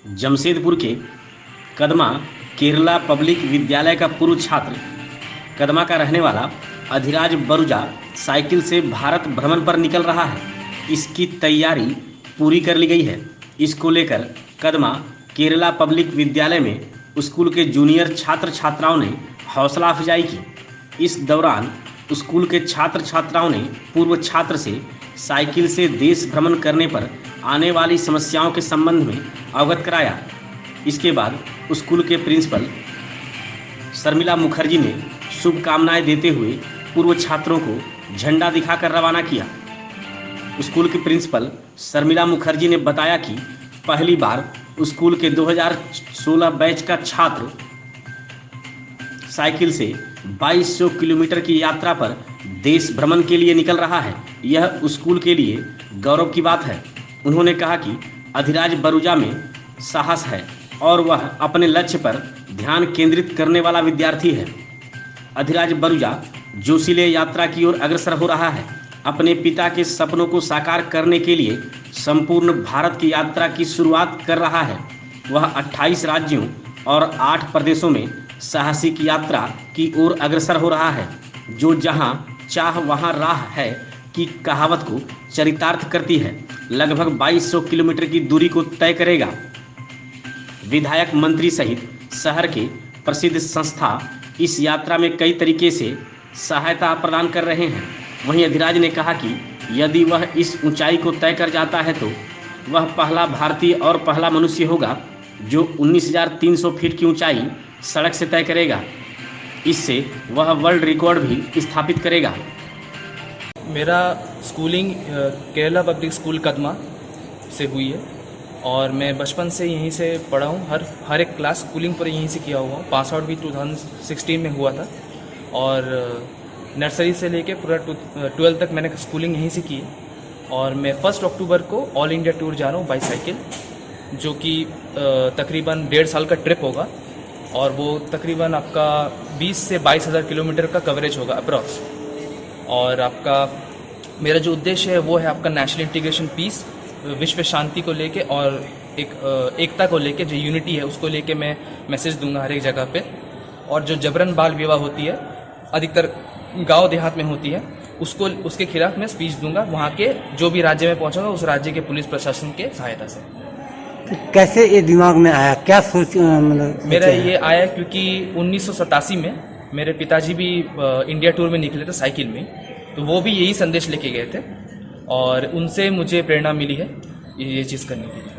जमशेदपुर के कदमा केरला पब्लिक विद्यालय का पूर्व छात्र कदमा का रहने वाला अधिराज बरूजा साइकिल से भारत भ्रमण पर निकल रहा है। इसकी तैयारी पूरी कर ली गई है। इसको लेकर कदमा केरला पब्लिक विद्यालय में स्कूल के जूनियर छात्र छात्राओं ने हौसला अफजाई की। इस दौरान स्कूल के छात्र छात्राओं ने पूर्व छात्र से साइकिल से देश भ्रमण करने पर आने वाली समस्याओं के संबंध में अवगत कराया। इसके बाद स्कूल के प्रिंसिपल शर्मिला मुखर्जी ने शुभकामनाएं देते हुए पूर्व छात्रों को झंडा दिखाकर रवाना किया। स्कूल के प्रिंसिपल शर्मिला मुखर्जी ने बताया कि पहली बार स्कूल के 2016 बैच का छात्र साइकिल से 2200 किलोमीटर की यात्रा पर देश भ्रमण के लिए निकल रहा है। यह स्कूल के लिए गौरव की बात है। उन्होंने कहा कि अधिराज बरूजा में साहस है और वह अपने लक्ष्य पर ध्यान केंद्रित करने वाला विद्यार्थी है। अधिराज बरूजा जोशीले यात्रा की ओर अग्रसर हो रहा है। अपने पिता के सपनों को साकार करने के लिए संपूर्ण भारत की यात्रा की शुरुआत कर रहा है। वह 28 राज्यों और 8 प्रदेशों में साहसिक यात्रा की ओर अग्रसर हो रहा है, जो जहां चाह वहां राह है की कहावत को चरितार्थ करती है। लगभग 2200 किलोमीटर की दूरी को तय करेगा। विधायक मंत्री सहित शहर के प्रसिद्ध संस्था इस यात्रा में कई तरीके से सहायता प्रदान कर रहे हैं। वहीं अधिराज ने कहा कि यदि वह इस ऊंचाई को तय कर जाता है तो वह पहला भारतीय और पहला मनुष्य होगा जो 19,300 फीट की ऊंचाई सड़क से तय करेगा। इससे वह वर्ल्ड रिकॉर्ड भी स्थापित करेगा। मेरा schooling Kerala public school Kadma से हुई है और मैं बचपन से यहीं से पढ़ा हूँ। हर एक क्लास स्कूलिंग पर यहीं से किया हुआ हूँ। पास आउट भी 2016 में हुआ था और नर्सरी से लेके पूरा 12 तक मैंने स्कूलिंग यहीं से की। और मैं 1 अक्टूबर को ऑल इंडिया टूर जा रहा हूँ बाई साइकिल, जो कि तकरीबन 1.5 साल का ट्रिप होगा और वो तकरीबन आपका 20 से 22,000 किलोमीटर का कवरेज होगा अप्रॉक्स। और आपका मेरा जो उद्देश्य है वो है आपका नेशनल इंटीग्रेशन, पीस, विश्व शांति को लेके और एकता को लेके, जो यूनिटी है उसको लेके मैं मैसेज दूंगा हर एक जगह पे। और जो जबरन बाल विवाह होती है अधिकतर गांव देहात में होती है, उसके खिलाफ मैं स्पीच दूंगा वहाँ के जो भी राज्य में पहुँचूंगा उस राज्य के पुलिस प्रशासन के सहायता से। तो कैसे ये दिमाग में आया, क्या सोच मतलब मेरा ये आया क्योंकि 1987 में मेरे पिताजी भी इंडिया टूर में निकले थे साइकिल में, तो वो भी यही संदेश लेके गए थे और उनसे मुझे प्रेरणा मिली है ये चीज़ करने के लिए।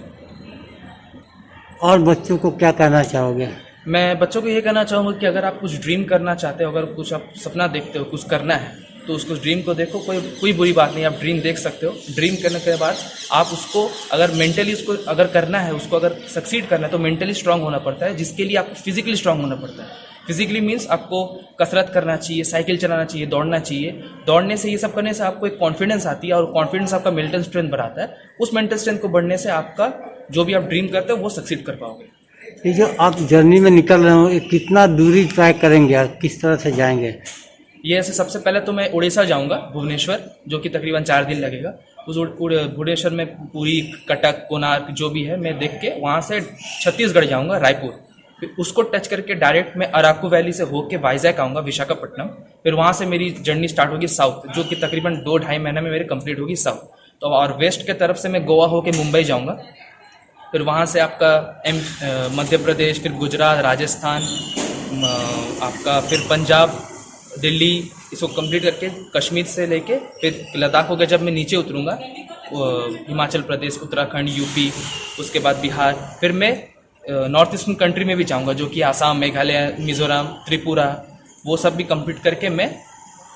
और बच्चों को क्या कहना चाहोगे? मैं बच्चों को ये कहना चाहूँगा कि अगर आप कुछ ड्रीम करना चाहते हो, अगर कुछ आप सपना देखते हो, कुछ करना है, तो उसको ड्रीम को देखो। कोई बुरी बात नहीं, आप ड्रीम देख सकते हो। ड्रीम करने के बाद आप उसको अगर मेंटली उसको अगर करना है, उसको अगर सक्सीड करना है तो मेंटली स्ट्रांग होना पड़ता है, जिसके लिए आपको फिजिकली स्ट्रांग होना पड़ता है। फिजिकली मीन्स आपको कसरत करना चाहिए, साइकिल चलाना चाहिए, दौड़ना चाहिए। दौड़ने से, ये सब करने से आपको एक कॉन्फिडेंस आती है और कॉन्फिडेंस आपका मेंटल स्ट्रेंथ बढ़ाता है। उस मेंटल स्ट्रेंथ को बढ़ने से आपका जो भी आप ड्रीम करते हो वो सक्सीड कर पाओगे। ये जो आप जर्नी में निकल रहे हो, ये कितना दूरी तय करेंगे और किस तरह से जाएंगे? ये ऐसे सबसे पहले तो मैं उड़ीसा जाऊंगा, भुवनेश्वर, जो कि तकरीबन 4 दिन लगेगा। उस भुवनेश्वर में पुरी, कटक, कोणार्क जो भी है मैं देख के वहाँ से छत्तीसगढ़ जाऊंगा, रायपुर। फिर उसको टच करके डायरेक्ट मैं अराकू वैली से होके वाइजैक आऊँगा, विशाखापट्टनम। फिर वहाँ से मेरी जर्नी स्टार्ट होगी साउथ, जो कि तकरीबन 2-2.5 महीने में मेरी कंप्लीट होगी साउथ। तो और वेस्ट के तरफ से मैं गोवा होके मुंबई जाऊँगा। फिर वहाँ से आपका मध्य प्रदेश, फिर गुजरात, राजस्थान, आपका फिर पंजाब, दिल्ली, इसको कंप्लीट करके कश्मीर से लेके फिर लद्दाख हो गया। जब मैं नीचे उतरूँगा हिमाचल प्रदेश, उत्तराखंड, यूपी, उसके बाद बिहार, फिर मैं नॉर्थ ईस्टर्न कंट्री में भी जाऊँगा, जो कि आसाम, मेघालय, मिज़ोरम, त्रिपुरा, वो सब भी कंप्लीट करके मैं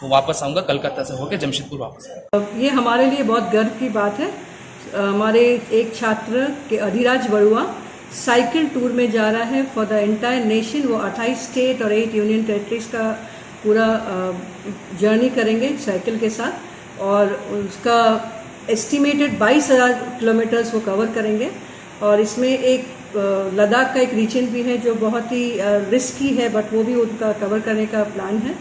वापस आऊँगा कलकत्ता से होकर जमशेदपुर वापस। ये हमारे लिए बहुत गर्व की बात है। हमारे एक छात्र के अधिराज बरुआ साइकिल टूर में जा रहा है फॉर द एंटायर नेशन। वो 28 स्टेट और 8 यूनियन टेरिटरीज का पूरा जर्नी करेंगे साइकिल के साथ और उसका एस्टिमेटेड 22,000 किलोमीटर्स वो कवर करेंगे। और इसमें एक लद्दाख का एक रीजन भी है जो बहुत ही रिस्की है, बट वो भी उनका कवर करने का प्लान है।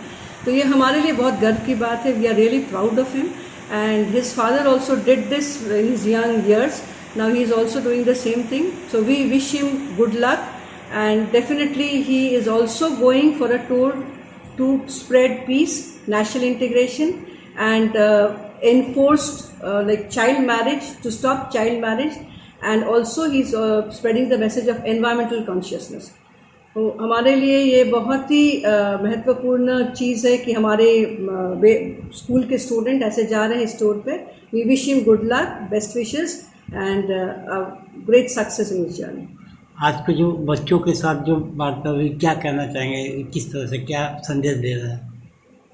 तो ये हमारे लिए बहुत गर्व की बात है। We are really proud of him and his father also did this in his young years Now he is also doing the same thing. So we wish him good luck, and definitely he is also going for a tour to spread peace, national integration, and enforced like child marriage, to stop child marriage, and also he's spreading the message of environmental consciousness. तो हमारे लिए ये बहुत ही महत्वपूर्ण चीज़ है कि हमारे school के स्टूडेंट ऐसे जा रहे हैं इस टूर पे. We wish him good luck, best wishes and great success in his journey. आज के जो बच्चों के साथ जो बात कर रही, क्या कहना चाहेंगे, किस तरह से क्या संदेश दे रहे हैं?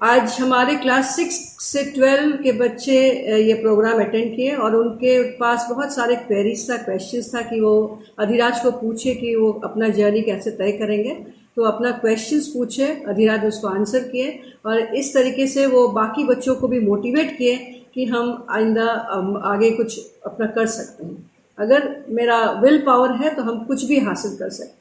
आज हमारे क्लास 6 से 12 के बच्चे ये प्रोग्राम अटेंड किए और उनके पास बहुत सारे क्वेश्चंस था कि वो अधिराज को पूछे कि वो अपना जर्नी कैसे तय करेंगे. तो अपना क्वेश्चंस पूछे, अधिराज उसको आंसर किए और इस तरीके से वो बाकी बच्चों को भी मोटिवेट किए कि हम आइंदा आगे कुछ अपना कर सकते हैं. अगर मेरा विल पावर है तो हम कुछ भी हासिल कर सकते हैं.